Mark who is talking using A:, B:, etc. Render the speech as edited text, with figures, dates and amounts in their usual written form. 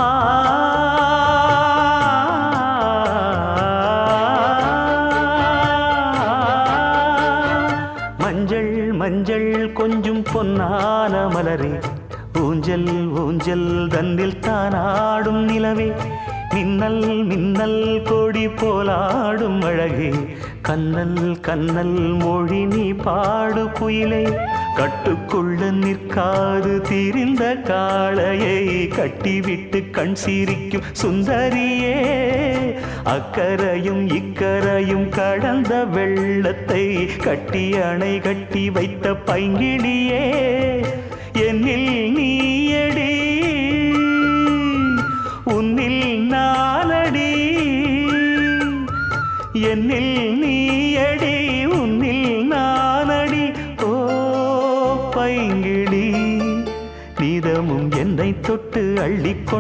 A: ஆ மஞ்சள் மஞ்சள் கொஞ்சம் பொன்னான மலரே, ஊஞ்சல் ஊஞ்சல் தன்னில் தானாடும் நிலவே, மின்னல் மின்னல் கொடி போலாடும் அழகே, கண்ணல் கண்ணல் மொழி நீ பாடு குயிலே, கட்டுக்குள்ள நிற்காது திரிந்த காளையை கட்டிவிட்டு கண் சிரிக்கும் சுந்தரியே, அக்கரையும் இக்கரையும் கடந்த வெள்ளத்தை கட்டி அணை கட்டி வைத்த பைங்கிளியே, என்னில் நீயடி உன்னில் நானடி, என்னில் நீயடி உன்னில் நானடி. ஓ பைங்கிளி, நீதமும் என்னை தொட்டு அள்ளிக்கொண்டு